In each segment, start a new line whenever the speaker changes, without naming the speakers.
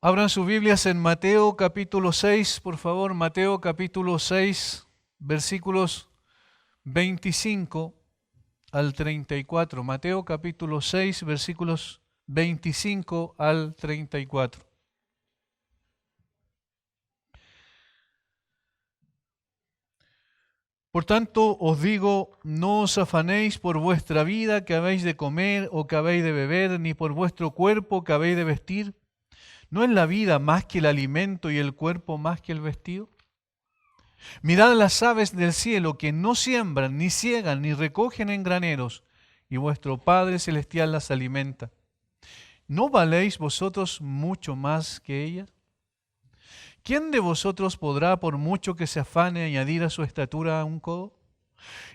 Abran sus Biblias en Mateo capítulo 6, por favor. Mateo capítulo 6, versículos 25 al 34. Mateo capítulo 6, versículos 25 al 34. Por tanto, os digo, no os afanéis por vuestra vida, que habéis de comer o que habéis de beber, ni por vuestro cuerpo, que habéis de vestir. ¿No es la vida más que el alimento y el cuerpo más que el vestido? Mirad las aves del cielo, que no siembran, ni siegan, ni recogen en graneros, y vuestro Padre Celestial las alimenta. ¿No valéis vosotros mucho más que ellas? ¿Quién de vosotros podrá, por mucho que se afane, añadir a su estatura un codo?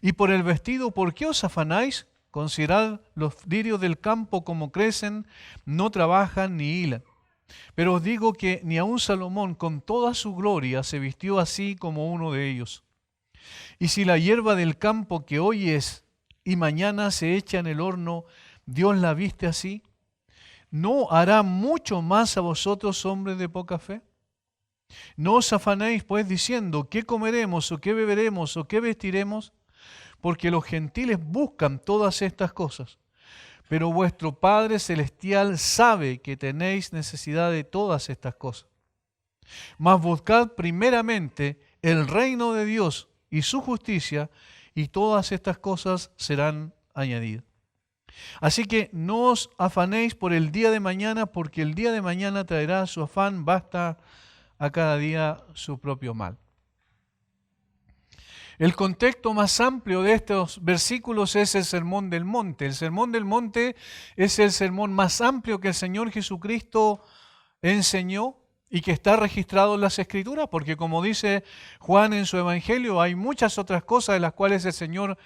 Y por el vestido, ¿por qué os afanáis? Considerad los lirios del campo como crecen, no trabajan ni hilan. Pero os digo que ni aun Salomón con toda su gloria se vistió así como uno de ellos. Y si la hierba del campo que hoy es y mañana se echa en el horno, Dios la viste así, ¿no hará mucho más a vosotros, hombres de poca fe? No os afanéis pues diciendo, ¿qué comeremos o qué beberemos o qué vestiremos? Porque los gentiles buscan todas estas cosas. Pero vuestro Padre Celestial sabe que tenéis necesidad de todas estas cosas. Mas buscad primeramente el reino de Dios y su justicia, y todas estas cosas serán añadidas. Así que no os afanéis por el día de mañana, porque el día de mañana traerá su afán, basta a cada día su propio mal. El contexto más amplio de estos versículos es el Sermón del Monte. El Sermón del Monte es el sermón más amplio que el Señor Jesucristo enseñó y que está registrado en las Escrituras, porque como dice Juan en su Evangelio, hay muchas otras cosas de las cuales el Señor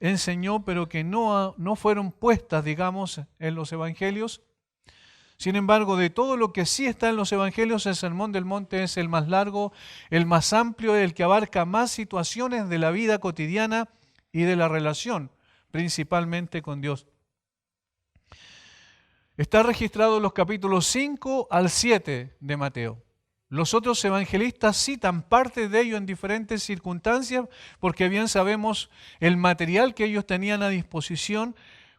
enseñó, pero que no fueron puestas, digamos, en los Evangelios. Sin embargo, de todo lo que sí está en los Evangelios, el Sermón del Monte es el más largo, el más amplio, el que abarca más situaciones de la vida cotidiana y de la relación, principalmente con Dios. Está registrado en los capítulos 5 al 7 de Mateo. Los otros evangelistas citan parte de ello en diferentes circunstancias, porque bien sabemos el material que ellos tenían a disposición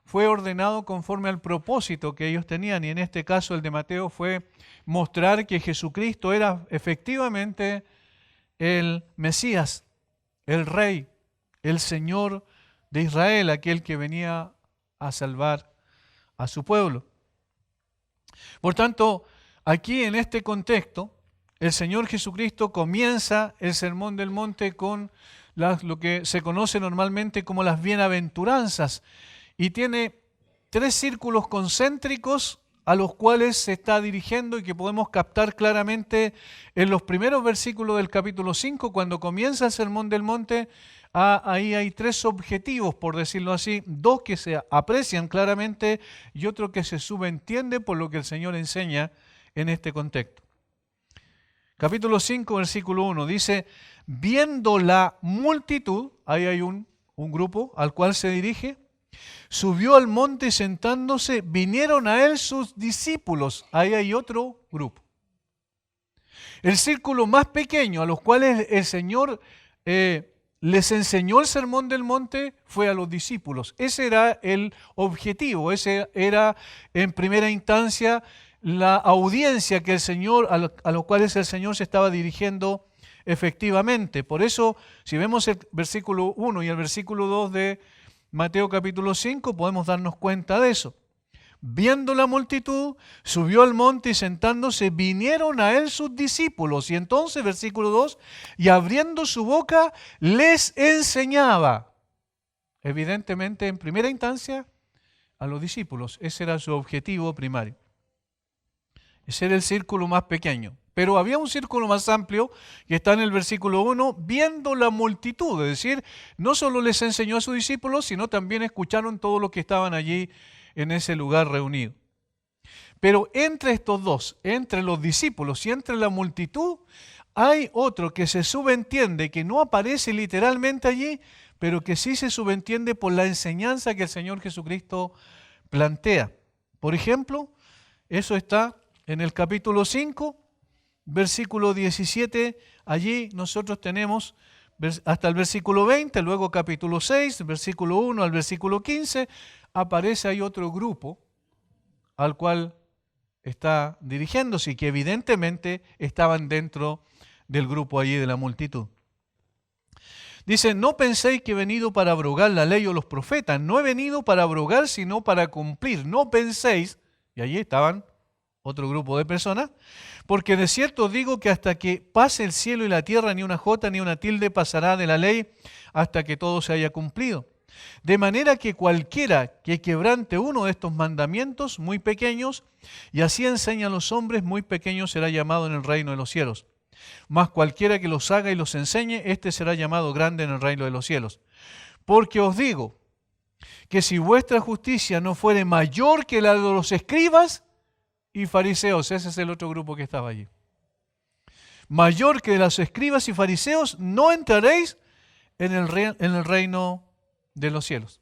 fue ordenado conforme al propósito que ellos tenían, y en este caso el de Mateo fue mostrar que Jesucristo era efectivamente el Mesías, el Rey, el Señor de Israel, aquel que venía a salvar a su pueblo. Por tanto, aquí en este contexto, el Señor Jesucristo comienza el Sermón del Monte con lo que se conoce normalmente como las bienaventuranzas, y tiene 3 círculos concéntricos a los cuales se está dirigiendo y que podemos captar claramente en los primeros versículos del capítulo 5, cuando comienza el Sermón del Monte. Ahí hay 3 objetivos, por decirlo así, 2 que se aprecian claramente y otro que se subentiende por lo que el Señor enseña en este contexto. Capítulo 5, versículo 1, dice, viendo la multitud, ahí hay un grupo al cual se dirige, subió al monte y sentándose, vinieron a él sus discípulos. Ahí hay otro grupo. El círculo más pequeño a los cuales el Señor les enseñó el Sermón del Monte fue a los discípulos. Ese era el objetivo, ese era en primera instancia la audiencia que el Señor, a los cuales el Señor se estaba dirigiendo efectivamente. Por eso, si vemos el versículo 1 y el versículo 2 de Mateo capítulo 5, podemos darnos cuenta de eso. Viendo la multitud, subió al monte y sentándose, vinieron a él sus discípulos. Y entonces, versículo 2, y abriendo su boca, les enseñaba. Evidentemente, en primera instancia, a los discípulos. Ese era su objetivo primario. Ese era el círculo más pequeño. Pero había un círculo más amplio que está en el versículo 1, viendo la multitud. Es decir, no solo les enseñó a sus discípulos, sino también escucharon todos los que estaban allí en ese lugar reunido. Pero entre estos dos, entre los discípulos y entre la multitud, hay otro que se subentiende, que no aparece literalmente allí, pero que sí se subentiende por la enseñanza que el Señor Jesucristo plantea. Por ejemplo, eso está en el capítulo 5, versículo 17, allí nosotros tenemos hasta el versículo 20, luego capítulo 6, versículo 1 al versículo 15, aparece ahí otro grupo al cual está dirigiéndose y que evidentemente estaban dentro del grupo allí de la multitud. Dice, no penséis que he venido para abrogar la ley o los profetas, no he venido para abrogar sino para cumplir, no penséis, y allí estaban otro grupo de personas, porque de cierto os digo que hasta que pase el cielo y la tierra, ni una jota ni una tilde pasará de la ley hasta que todo se haya cumplido. De manera que cualquiera que quebrante uno de estos mandamientos muy pequeños, y así enseña a los hombres, muy pequeños será llamado en el reino de los cielos. Mas cualquiera que los haga y los enseñe, éste será llamado grande en el reino de los cielos. Porque os digo que si vuestra justicia no fuere mayor que la de los escribas y fariseos, ese es el otro grupo que estaba allí, mayor que los escribas y fariseos, no entraréis en el reino de los cielos.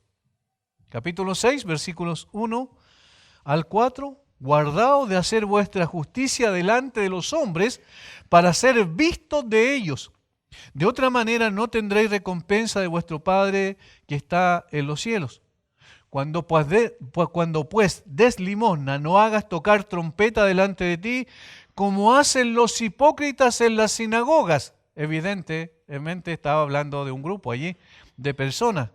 Capítulo 6, versículos 1 al 4. Guardaos de hacer vuestra justicia delante de los hombres para ser vistos de ellos. De otra manera no tendréis recompensa de vuestro Padre que está en los cielos. Cuando pues des limosna, no hagas tocar trompeta delante de ti, como hacen los hipócritas en las sinagogas. Evidentemente estaba hablando de un grupo allí, de personas.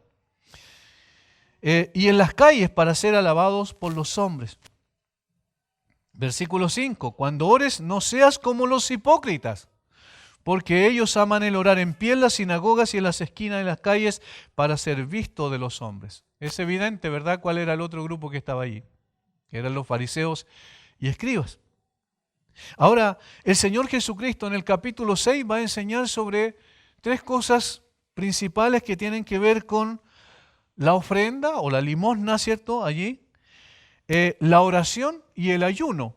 Y en las calles para ser alabados por los hombres. Versículo 5. Cuando ores, no seas como los hipócritas, porque ellos aman el orar en pie en las sinagogas y en las esquinas de las calles para ser visto de los hombres. Es evidente, ¿verdad?, cuál era el otro grupo que estaba allí, que eran los fariseos y escribas. Ahora, el Señor Jesucristo en el capítulo 6 va a enseñar sobre tres cosas principales que tienen que ver con la ofrenda o la limosna, ¿cierto?, allí, la oración y el ayuno.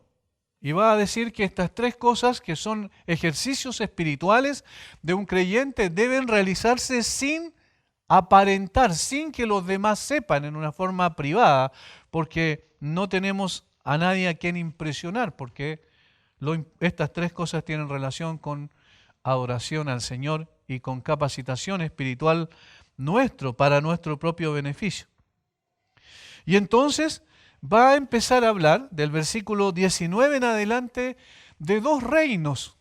Y va a decir que estas tres cosas, que son ejercicios espirituales de un creyente, deben realizarse sin aparentar, sin que los demás sepan, en una forma privada, porque no tenemos a nadie a quien impresionar, porque estas tres cosas tienen relación con adoración al Señor y con capacitación espiritual para nuestro propio beneficio. Y entonces va a empezar a hablar del versículo 19 en adelante de dos reinos.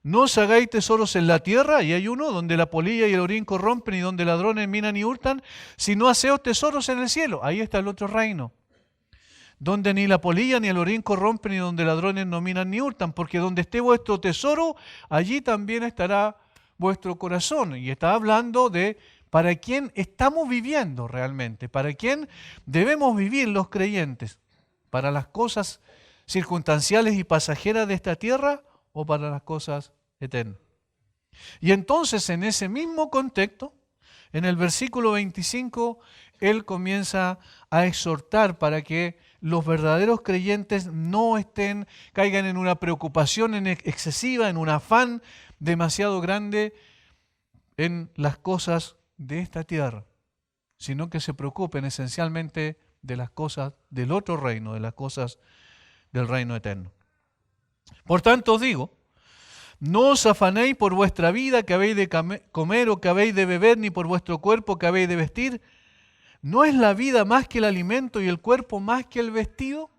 No os hagáis tesoros en la tierra, y hay uno donde la polilla y el orín corrompen y donde ladrones minan y hurtan, sino haceos tesoros en el cielo. Ahí está el otro reino, donde ni la polilla ni el orín corrompen y donde ladrones no minan ni hurtan, porque donde esté vuestro tesoro, allí también estará vuestro corazón. Y está hablando de para quién estamos viviendo realmente, para quién debemos vivir los creyentes, para las cosas circunstanciales y pasajeras de esta tierra o para las cosas eternas. Y entonces en ese mismo contexto, en el versículo 25, él comienza a exhortar para que los verdaderos creyentes no caigan en una preocupación excesiva, en un afán demasiado grande en las cosas de esta tierra, sino que se preocupen esencialmente de las cosas del otro reino, de las cosas del reino eterno. Por tanto os digo, no os afanéis por vuestra vida que habéis de comer o que habéis de beber, ni por vuestro cuerpo que habéis de vestir. ¿No es la vida más que el alimento y el cuerpo más que el vestido?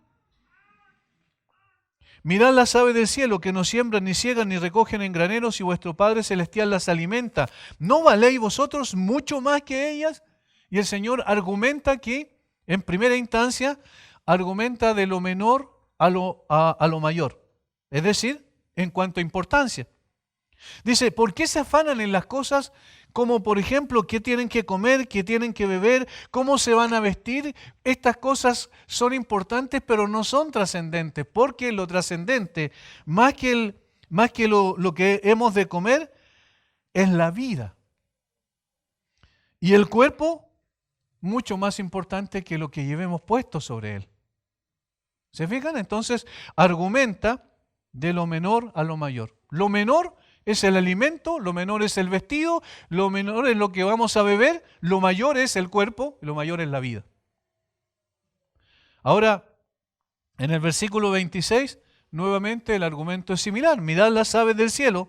Mirad las aves del cielo, que no siembran, ni ciegan, ni recogen en graneros, y vuestro Padre Celestial las alimenta. ¿No valéis vosotros mucho más que ellas? Y el Señor argumenta aquí, en primera instancia, argumenta de lo menor a lo mayor. Es decir, en cuanto a importancia. Dice, ¿por qué se afanan en las cosas como, por ejemplo, qué tienen que comer, qué tienen que beber, cómo se van a vestir? Estas cosas son importantes, pero no son trascendentes, porque lo trascendente, más que lo que hemos de comer, es la vida. Y el cuerpo, mucho más importante que lo que llevemos puesto sobre él. ¿Se fijan? Entonces, argumenta de lo menor a lo mayor. Lo menor es el alimento, lo menor es el vestido, lo menor es lo que vamos a beber, lo mayor es el cuerpo, lo mayor es la vida. Ahora, En el versículo 26, nuevamente el argumento es similar. Mirad las aves del cielo,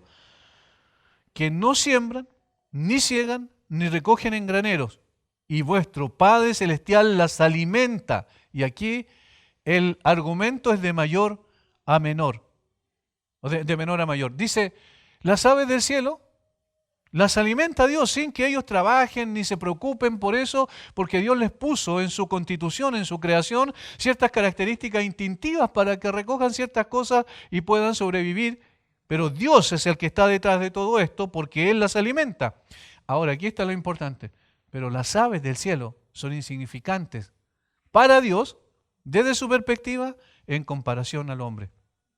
que no siembran, ni ciegan, ni recogen en graneros, y vuestro Padre Celestial las alimenta. Y aquí el argumento es de mayor a menor, o de menor a mayor. Dice, las aves del cielo las alimenta Dios sin que ellos trabajen ni se preocupen por eso, porque Dios les puso en su constitución, en su creación, ciertas características instintivas para que recojan ciertas cosas y puedan sobrevivir. Pero Dios es el que está detrás de todo esto porque Él las alimenta. Ahora, aquí está lo importante. Pero las aves del cielo son insignificantes para Dios, desde su perspectiva, en comparación al hombre.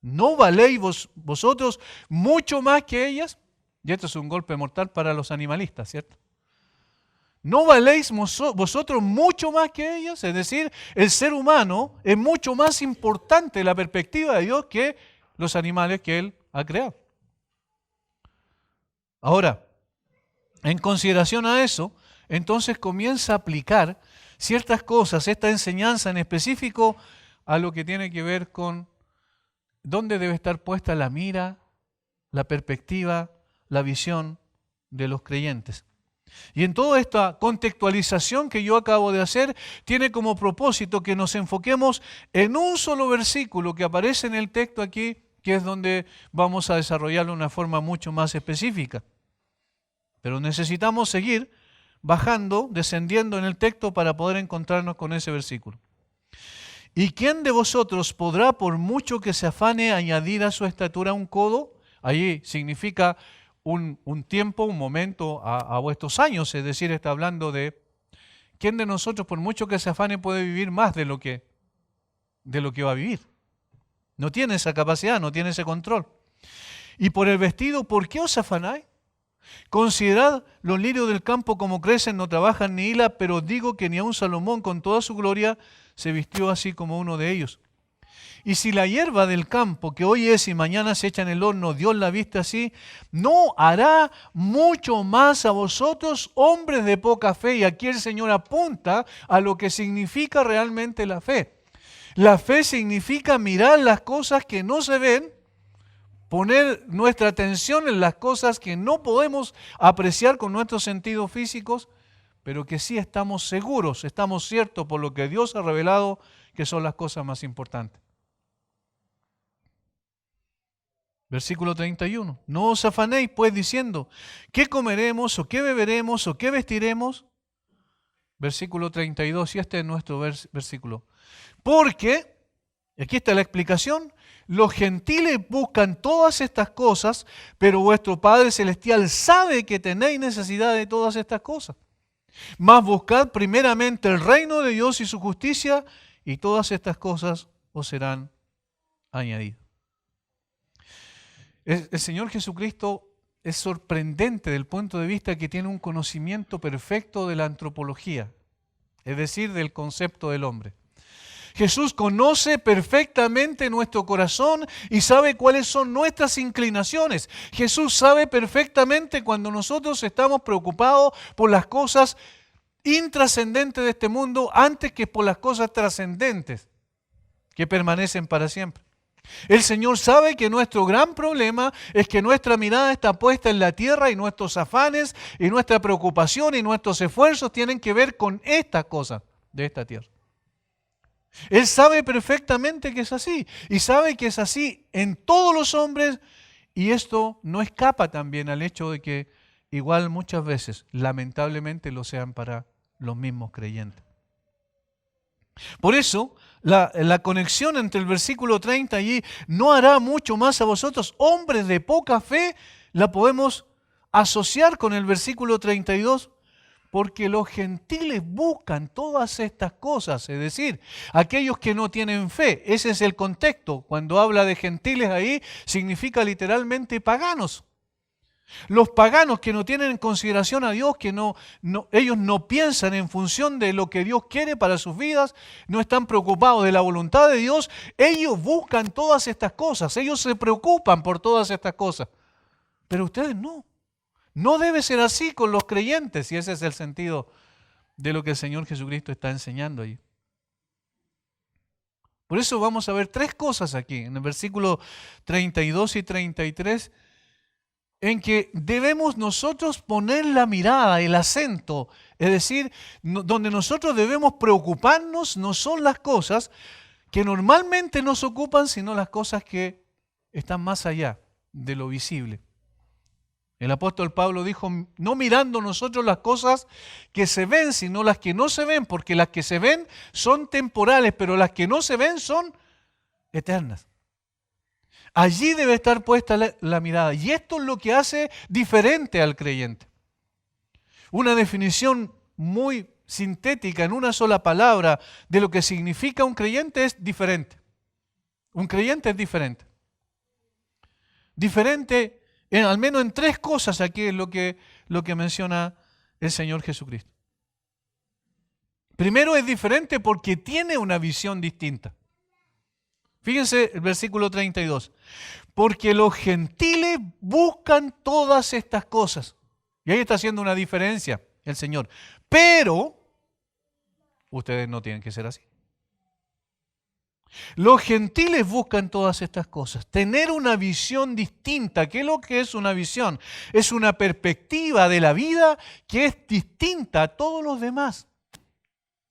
¿No valéis vosotros mucho más que ellas? Y esto es un golpe mortal para los animalistas, ¿cierto? ¿No valéis vosotros mucho más que ellos? Es decir, el ser humano es mucho más importante en la perspectiva de Dios que los animales que Él ha creado. Ahora, en consideración a eso, entonces comienza a aplicar ciertas cosas, esta enseñanza en específico, a lo que tiene que ver con dónde debe estar puesta la mira, la perspectiva, la visión de los creyentes. Y en toda esta contextualización que yo acabo de hacer, tiene como propósito que nos enfoquemos en un solo versículo que aparece en el texto aquí, que es donde vamos a desarrollarlo de una forma mucho más específica. Pero necesitamos seguir bajando, descendiendo en el texto para poder encontrarnos con ese versículo. ¿Y quién de vosotros podrá, por mucho que se afane, añadir a su estatura un codo? Allí significa un tiempo, un momento a vuestros años, es decir, está hablando de quién de nosotros, por mucho que se afane, puede vivir más de lo que va a vivir. No tiene esa capacidad, no tiene ese control. Y por el vestido, ¿por qué os afanáis? Considerad los lirios del campo como crecen, no trabajan ni hilan, pero os digo que ni aun Salomón con toda su gloria se vistió así como uno de ellos. Y si la hierba del campo, que hoy es y mañana se echa en el horno, Dios la viste así, ¿no hará mucho más a vosotros, hombres de poca fe? Y aquí el Señor apunta a lo que significa realmente la fe. La fe significa mirar las cosas que no se ven, poner nuestra atención en las cosas que no podemos apreciar con nuestros sentidos físicos, pero que sí estamos seguros, estamos ciertos por lo que Dios ha revelado que son las cosas más importantes. Versículo 31. No os afanéis pues diciendo, ¿qué comeremos o qué beberemos o qué vestiremos? Versículo 32, y este es nuestro versículo. Porque, aquí está la explicación, los gentiles buscan todas estas cosas, pero vuestro Padre Celestial sabe que tenéis necesidad de todas estas cosas. Mas buscad primeramente el reino de Dios y su justicia, y todas estas cosas os serán añadidas. El Señor Jesucristo es sorprendente del punto de vista que tiene un conocimiento perfecto de la antropología, es decir, del concepto del hombre. Jesús conoce perfectamente nuestro corazón y sabe cuáles son nuestras inclinaciones. Jesús sabe perfectamente cuando nosotros estamos preocupados por las cosas intrascendentes de este mundo antes que por las cosas trascendentes que permanecen para siempre. El Señor sabe que nuestro gran problema es que nuestra mirada está puesta en la tierra y nuestros afanes y nuestra preocupación y nuestros esfuerzos tienen que ver con estas cosas de esta tierra. Él sabe perfectamente que es así y sabe que es así en todos los hombres, y esto no escapa también al hecho de que igual muchas veces lamentablemente lo sean para los mismos creyentes. Por eso la conexión entre el versículo 30 y no hará mucho más a vosotros, hombres de poca fe, la podemos asociar con el versículo 32. Porque los gentiles buscan todas estas cosas, es decir, aquellos que no tienen fe. Ese es el contexto. Cuando habla de gentiles ahí, significa literalmente paganos. Los paganos que no tienen en consideración a Dios, que ellos no piensan en función de lo que Dios quiere para sus vidas, no están preocupados de la voluntad de Dios, ellos buscan todas estas cosas, ellos se preocupan por todas estas cosas. Pero ustedes no. No debe ser así con los creyentes, y ese es el sentido de lo que el Señor Jesucristo está enseñando ahí. Por eso vamos a ver tres cosas aquí, en el versículo 32 y 33, en que debemos nosotros poner la mirada, el acento, es decir, donde nosotros debemos preocuparnos no son las cosas que normalmente nos ocupan, sino las cosas que están más allá de lo visible. El apóstol Pablo dijo, no mirando nosotros las cosas que se ven, sino las que no se ven, porque las que se ven son temporales, pero las que no se ven son eternas. Allí debe estar puesta la mirada. Y esto es lo que hace diferente al creyente. Una definición muy sintética en una sola palabra de lo que significa un creyente es diferente. Un creyente es diferente. Diferente, al menos en tres cosas aquí es lo que menciona el Señor Jesucristo. Primero, es diferente porque tiene una visión distinta. Fíjense el versículo 32. Porque los gentiles buscan todas estas cosas. Y ahí está haciendo una diferencia el Señor. Pero ustedes no tienen que ser así. Los gentiles buscan todas estas cosas. Tener una visión distinta. ¿Qué es lo que es una visión? Es una perspectiva de la vida que es distinta a todos los demás.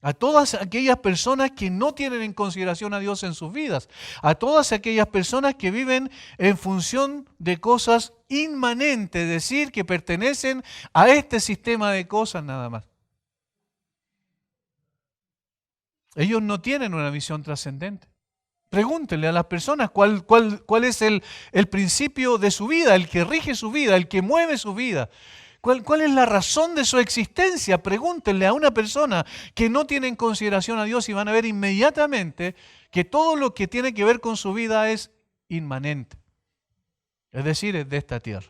A todas aquellas personas que no tienen en consideración a Dios en sus vidas. A todas aquellas personas que viven en función de cosas inmanentes, es decir, que pertenecen a este sistema de cosas nada más. Ellos no tienen una visión trascendente. Pregúntenle a las personas cuál es el principio de su vida, el que rige su vida, el que mueve su vida. ¿Cuál es la razón de su existencia? Pregúntenle a una persona que no tiene en consideración a Dios y van a ver inmediatamente que todo lo que tiene que ver con su vida es inmanente. Es decir, es de esta tierra.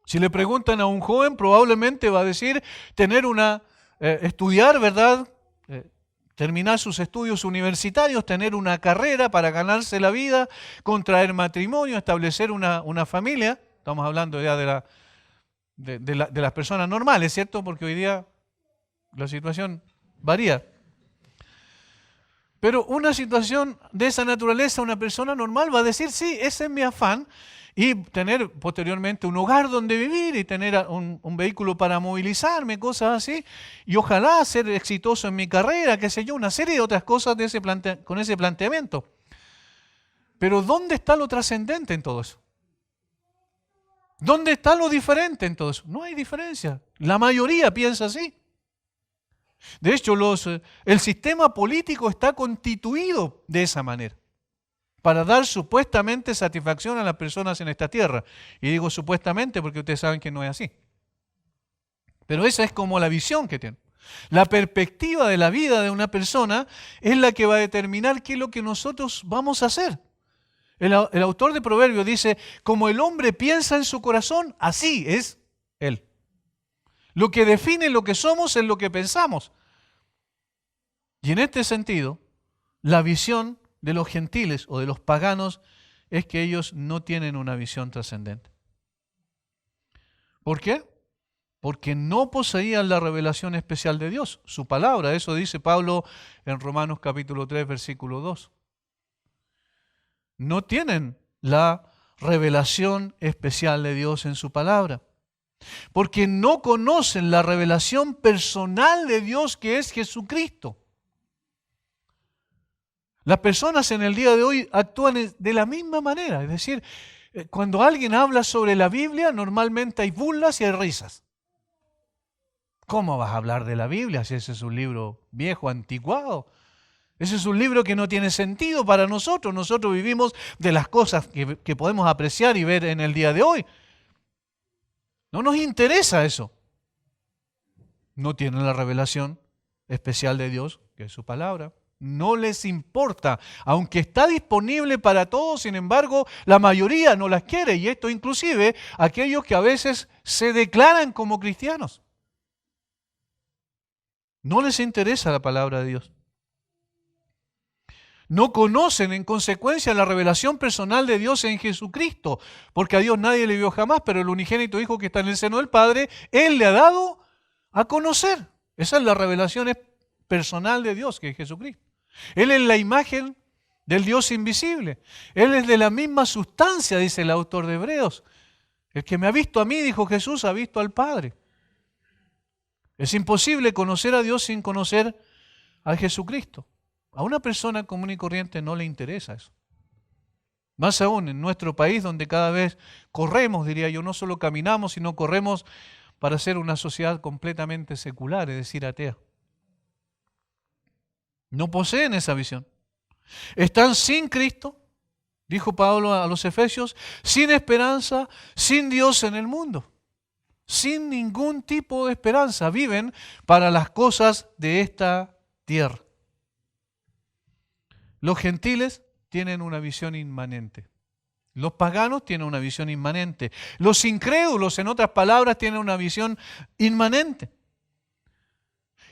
Si le preguntan a un joven, probablemente va a decir estudiar, ¿verdad? Terminar sus estudios universitarios, tener una carrera para ganarse la vida, contraer matrimonio, establecer una familia. Estamos hablando ya de las personas normales, ¿cierto? Porque hoy día la situación varía. Pero una situación de esa naturaleza, una persona normal va a decir, sí, ese es mi afán, y tener posteriormente un hogar donde vivir y tener un vehículo para movilizarme, cosas así, y ojalá ser exitoso en mi carrera, qué sé yo, una serie de otras cosas con ese planteamiento. Pero ¿dónde está lo trascendente en todo eso? ¿Dónde está lo diferente en todo eso? No hay diferencia. La mayoría piensa así. De hecho, el sistema político está constituido de esa manera, para dar supuestamente satisfacción a las personas en esta tierra. Y digo supuestamente porque ustedes saben que no es así. Pero esa es como la visión que tienen. La perspectiva de la vida de una persona es la que va a determinar qué es lo que nosotros vamos a hacer. El autor de Proverbios dice, como el hombre piensa en su corazón, así es él. Lo que define lo que somos es lo que pensamos. Y en este sentido, la visión de los gentiles o de los paganos es que ellos no tienen una visión trascendente. ¿Por qué? Porque no poseían la revelación especial de Dios, su palabra. Eso dice Pablo en Romanos capítulo 3, versículo 2. No tienen la revelación especial de Dios en su palabra. Porque no conocen la revelación personal de Dios que es Jesucristo. Las personas en el día de hoy actúan de la misma manera. Es decir, cuando alguien habla sobre la Biblia, normalmente hay burlas y hay risas. ¿Cómo vas a hablar de la Biblia si ese es un libro viejo, anticuado? Ese es un libro que no tiene sentido para nosotros. Nosotros vivimos de las cosas que podemos apreciar y ver en el día de hoy. No nos interesa eso. No tienen la revelación especial de Dios, que es su palabra. No les importa. Aunque está disponible para todos, sin embargo, la mayoría no las quiere. Y esto inclusive aquellos que a veces se declaran como cristianos. No les interesa la palabra de Dios. No conocen en consecuencia la revelación personal de Dios en Jesucristo, porque a Dios nadie le vio jamás, pero el unigénito Hijo que está en el seno del Padre, Él le ha dado a conocer. Esa es la revelación personal de Dios, que es Jesucristo. Él es la imagen del Dios invisible. Él es de la misma sustancia, dice el autor de Hebreos. El que me ha visto a mí, dijo Jesús, ha visto al Padre. Es imposible conocer a Dios sin conocer a Jesucristo. A una persona común y corriente no le interesa eso. Más aún en nuestro país, donde cada vez corremos, diría yo, no solo caminamos, sino corremos para ser una sociedad completamente secular, es decir, atea. No poseen esa visión. Están sin Cristo, dijo Pablo a los Efesios, sin esperanza, sin Dios en el mundo. Sin ningún tipo de esperanza. Viven para las cosas de esta tierra. Los gentiles tienen una visión inmanente. Los paganos tienen una visión inmanente. Los incrédulos, en otras palabras, tienen una visión inmanente.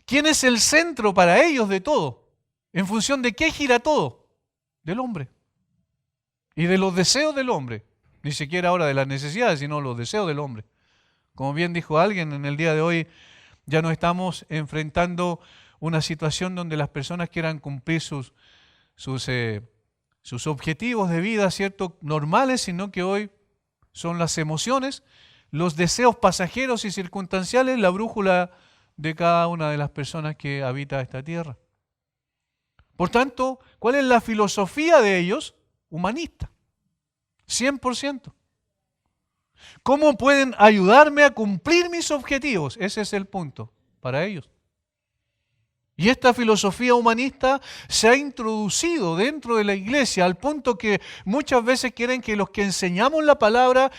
¿Quién es el centro para ellos de todo? ¿En función de qué gira todo? Del hombre. Y de los deseos del hombre. Ni siquiera ahora de las necesidades, sino los deseos del hombre. Como bien dijo alguien, en el día de hoy ya no estamos enfrentando una situación donde las personas quieran cumplir sus objetivos de vida, ¿cierto?, normales, sino que hoy son las emociones, los deseos pasajeros y circunstanciales, la brújula de cada una de las personas que habita esta tierra. Por tanto, ¿cuál es la filosofía de ellos? Humanista, 100%. ¿Cómo pueden ayudarme a cumplir mis objetivos? Ese es el punto para ellos. Y esta filosofía humanista se ha introducido dentro de la iglesia al punto que muchas veces quieren que los que enseñamos la palabra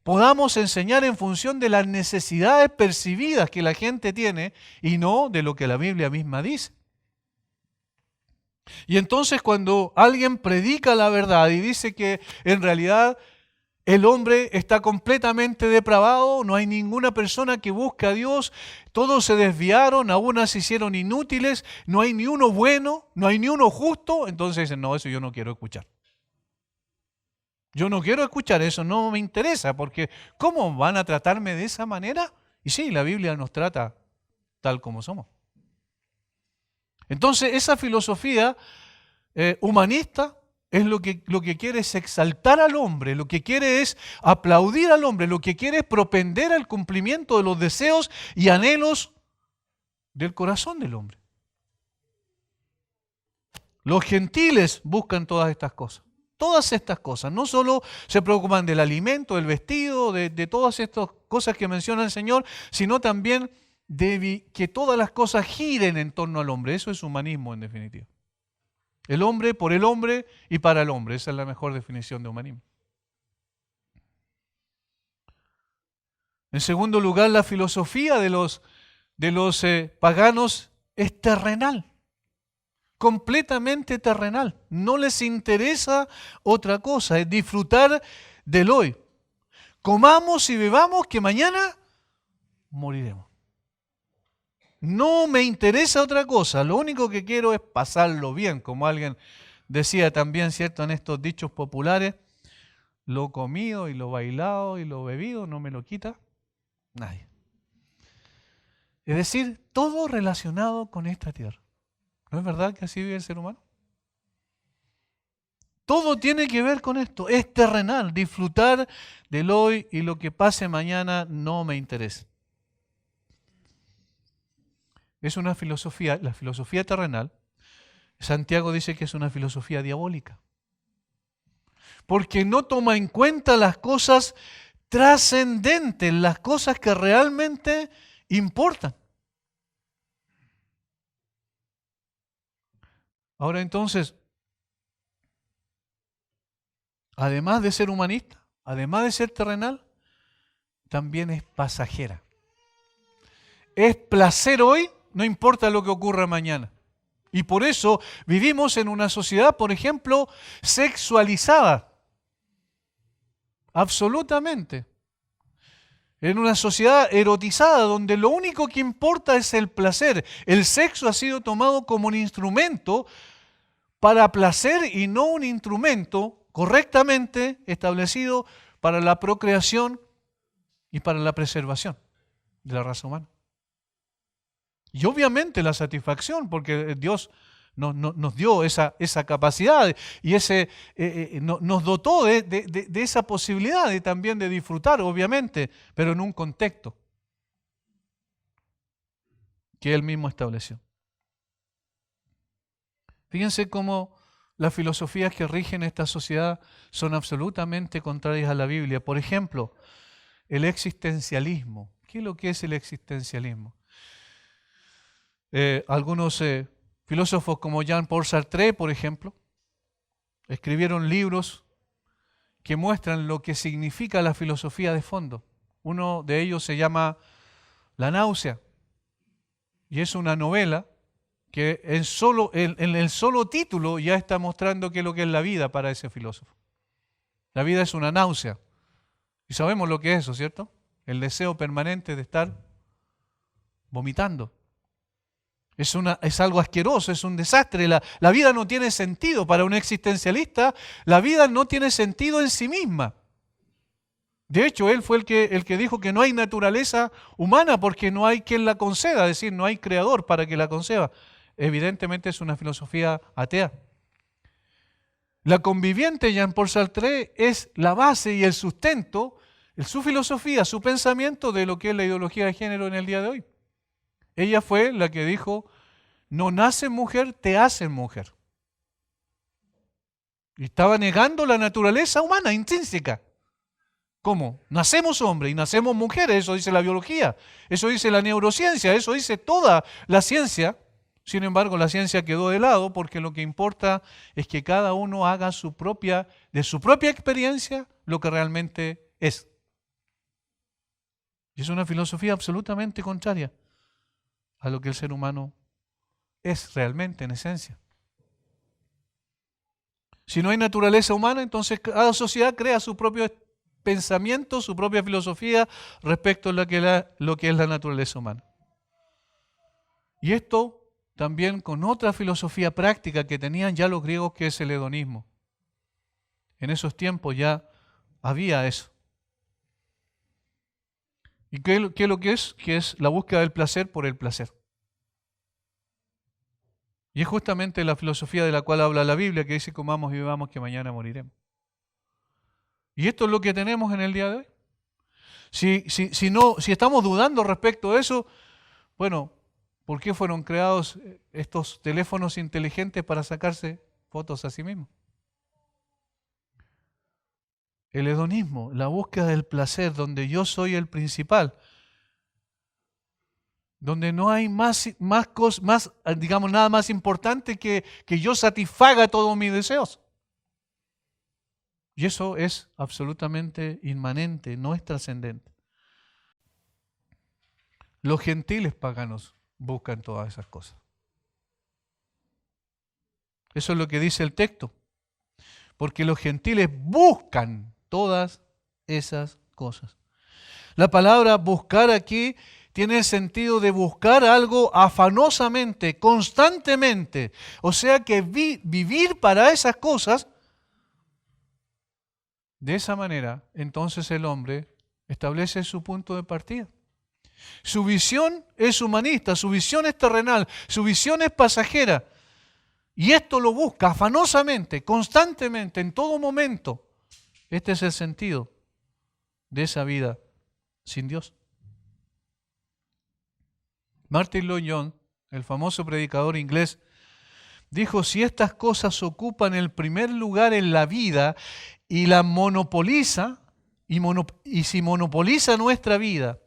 podamos enseñar en función de las necesidades percibidas que la gente tiene y no de lo que la Biblia misma dice. Y entonces cuando alguien predica la verdad y dice que en realidad el hombre está completamente depravado, no hay ninguna persona que busque a Dios, todos se desviaron, algunas se hicieron inútiles, no hay ni uno bueno, no hay ni uno justo, entonces dicen, no, eso yo no quiero escuchar. Yo no quiero escuchar eso, no me interesa, porque ¿cómo van a tratarme de esa manera? Y sí, la Biblia nos trata tal como somos. Entonces esa filosofía humanista es lo que quiere es exaltar al hombre, lo que quiere es aplaudir al hombre, lo que quiere es propender al cumplimiento de los deseos y anhelos del corazón del hombre. Los gentiles buscan todas estas cosas, no solo se preocupan del alimento, del vestido, de todas estas cosas que menciona el Señor, sino también de que todas las cosas giren en torno al hombre. Eso es humanismo en definitiva. El hombre por el hombre y para el hombre. Esa es la mejor definición de humanismo. En segundo lugar, la filosofía de los paganos es terrenal. Completamente terrenal. No les interesa otra cosa. Es disfrutar del hoy. Comamos y bebamos que mañana moriremos. No me interesa otra cosa, lo único que quiero es pasarlo bien, como alguien decía también, ¿cierto?, en estos dichos populares, lo comido y lo bailado y lo bebido no me lo quita nadie. Es decir, todo relacionado con esta tierra. ¿No es verdad que así vive el ser humano? Todo tiene que ver con esto, es terrenal, disfrutar del hoy y lo que pase mañana no me interesa. Es una filosofía, la filosofía terrenal, Santiago dice que es una filosofía diabólica. Porque no toma en cuenta las cosas trascendentes, las cosas que realmente importan. Ahora entonces, además de ser humanista, además de ser terrenal, también es pasajera. Es placer hoy, no importa lo que ocurra mañana. Y por eso vivimos en una sociedad, por ejemplo, sexualizada. Absolutamente. En una sociedad erotizada donde lo único que importa es el placer. El sexo ha sido tomado como un instrumento para placer y no un instrumento correctamente establecido para la procreación y para la preservación de la raza humana. Y obviamente la satisfacción, porque Dios nos dio esa capacidad y nos dotó de esa posibilidad también de disfrutar, obviamente, pero en un contexto que Él mismo estableció. Fíjense cómo las filosofías que rigen esta sociedad son absolutamente contrarias a la Biblia. Por ejemplo, el existencialismo. ¿Qué es lo que es el existencialismo? Algunos filósofos como Jean-Paul Sartre, por ejemplo, escribieron libros que muestran lo que significa la filosofía de fondo. Uno de ellos se llama La náusea, y es una novela que en el solo título ya está mostrando qué es lo que es la vida para ese filósofo. La vida es una náusea, y sabemos lo que es eso, ¿cierto? El deseo permanente de estar vomitando. Es algo asqueroso, es un desastre. La vida no tiene sentido. Para un existencialista, la vida no tiene sentido en sí misma. De hecho, él fue el que dijo que no hay naturaleza humana porque no hay quien la conceda, es decir, no hay creador para que la conceba. Evidentemente es una filosofía atea. La conviviente Jean-Paul Sartre es la base y el sustento, su filosofía, su pensamiento de lo que es la ideología de género en el día de hoy. Ella fue la que dijo, no naces mujer, te hacen mujer. Y estaba negando la naturaleza humana, intrínseca. ¿Cómo? Nacemos hombres y nacemos mujeres, eso dice la biología, eso dice la neurociencia, eso dice toda la ciencia. Sin embargo, la ciencia quedó de lado porque lo que importa es que cada uno haga de su propia experiencia lo que realmente es. Y es una filosofía absolutamente contraria a lo que el ser humano es realmente en esencia. Si no hay naturaleza humana, entonces cada sociedad crea su propio pensamiento, su propia filosofía respecto a lo que es la naturaleza humana. Y esto también con otra filosofía práctica que tenían ya los griegos, que es el hedonismo. En esos tiempos ya había eso. ¿Y qué es lo que es? Que es la búsqueda del placer por el placer. Y es justamente la filosofía de la cual habla la Biblia, que dice comamos y bebamos que mañana moriremos. Y esto es lo que tenemos en el día de hoy. Si estamos dudando respecto a eso, bueno, ¿por qué fueron creados estos teléfonos inteligentes para sacarse fotos a sí mismos? El hedonismo, la búsqueda del placer, donde yo soy el principal, donde no hay digamos, nada más importante que yo satisfaga todos mis deseos. Y eso es absolutamente inmanente, no es trascendente. Los gentiles paganos buscan todas esas cosas. Eso es lo que dice el texto. Porque los gentiles buscan todas esas cosas. La palabra buscar aquí tiene el sentido de buscar algo afanosamente, constantemente. O sea que vivir para esas cosas. De esa manera, entonces el hombre establece su punto de partida. Su visión es humanista, su visión es terrenal, su visión es pasajera. Y esto lo busca afanosamente, constantemente, en todo momento. Este es el sentido de esa vida sin Dios. Martin Lloyd-Jones, el famoso predicador inglés, dijo, si estas cosas ocupan el primer lugar en la vida y la monopoliza, y si monopoliza nuestra vida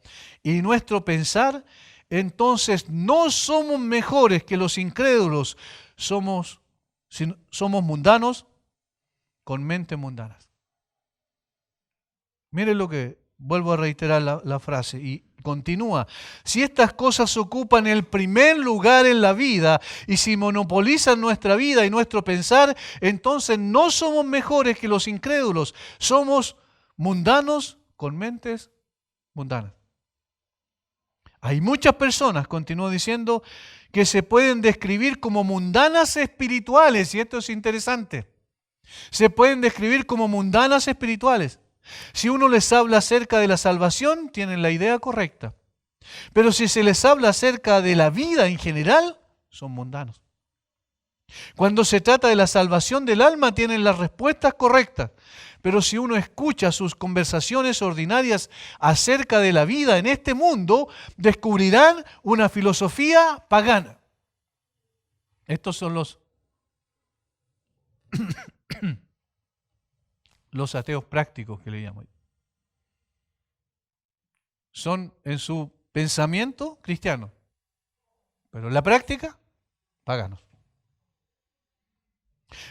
y nuestro pensar, entonces no somos mejores que los incrédulos, somos mundanos con mentes mundanas. Miren lo que, vuelvo a reiterar la frase y continúa. Si estas cosas ocupan el primer lugar en la vida y si monopolizan nuestra vida y nuestro pensar, entonces no somos mejores que los incrédulos, somos mundanos con mentes mundanas. Hay muchas personas, continúo diciendo, que se pueden describir como mundanas espirituales, y esto es interesante. Se pueden describir como mundanas espirituales. Si uno les habla acerca de la salvación, tienen la idea correcta. Pero si se les habla acerca de la vida en general, son mundanos. Cuando se trata de la salvación del alma, tienen las respuestas correctas. Pero si uno escucha sus conversaciones ordinarias acerca de la vida en este mundo, descubrirán una filosofía pagana. Estos son los ateos prácticos que le llamo. Son en su pensamiento cristianos, pero en la práctica paganos.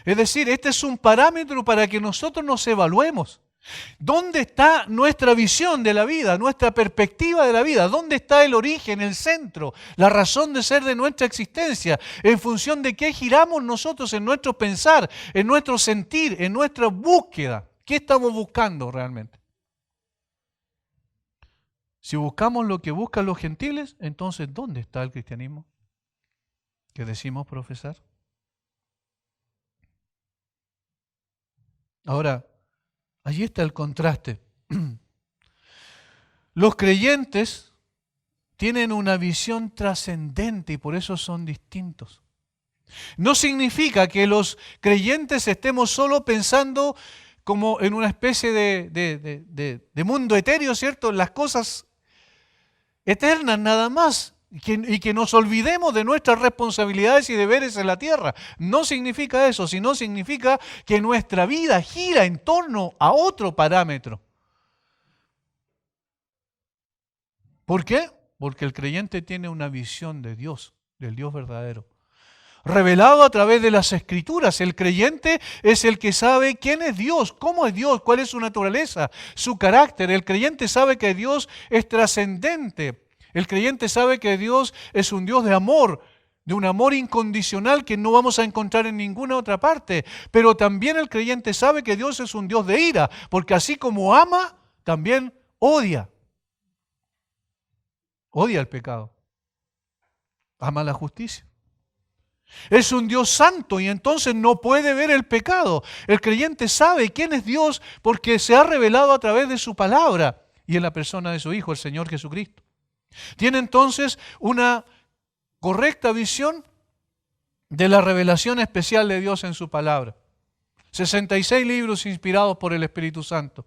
Es decir, este es un parámetro para que nosotros nos evaluemos. ¿Dónde está nuestra visión de la vida, nuestra perspectiva de la vida? ¿Dónde está el origen, el centro, la razón de ser de nuestra existencia? ¿En función de qué giramos nosotros en nuestro pensar, en nuestro sentir, en nuestra búsqueda? ¿Qué estamos buscando realmente? Si buscamos lo que buscan los gentiles, entonces ¿dónde está el cristianismo que decimos profesar? Ahora, allí está el contraste. Los creyentes tienen una visión trascendente y por eso son distintos. No significa que los creyentes estemos solo pensando como en una especie de mundo etéreo, ¿cierto? Las cosas eternas nada más. Y que nos olvidemos de nuestras responsabilidades y deberes en la tierra. No significa eso, sino significa que nuestra vida gira en torno a otro parámetro. ¿Por qué? Porque el creyente tiene una visión de Dios, del Dios verdadero. Revelado a través de las Escrituras. El creyente es el que sabe quién es Dios, cómo es Dios, cuál es su naturaleza, su carácter. El creyente sabe que Dios es trascendente. El creyente sabe que Dios es un Dios de amor, de un amor incondicional que no vamos a encontrar en ninguna otra parte. Pero también el creyente sabe que Dios es un Dios de ira, porque así como ama, también odia. Odia el pecado. Ama la justicia. Es un Dios santo y entonces no puede ver el pecado. El creyente sabe quién es Dios porque se ha revelado a través de su palabra y en la persona de su Hijo, el Señor Jesucristo. Tiene entonces una correcta visión de la revelación especial de Dios en su palabra. 66 libros inspirados por el Espíritu Santo.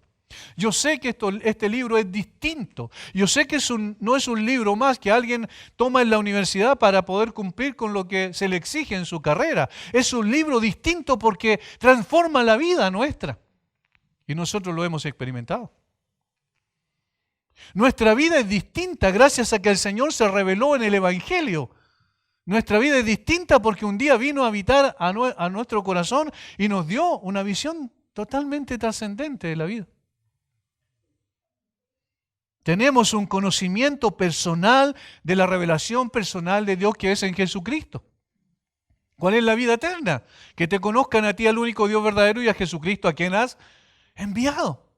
Yo sé que este libro es distinto. Yo sé que no es un libro más que alguien toma en la universidad para poder cumplir con lo que se le exige en su carrera. Es un libro distinto porque transforma la vida nuestra. Y nosotros lo hemos experimentado. Nuestra vida es distinta gracias a que el Señor se reveló en el Evangelio. Nuestra vida es distinta porque un día vino a habitar a nuestro corazón y nos dio una visión totalmente trascendente de la vida. Tenemos un conocimiento personal de la revelación personal de Dios que es en Jesucristo. ¿Cuál es la vida eterna? Que te conozcan a ti, al único Dios verdadero, y a Jesucristo, a quien has enviado.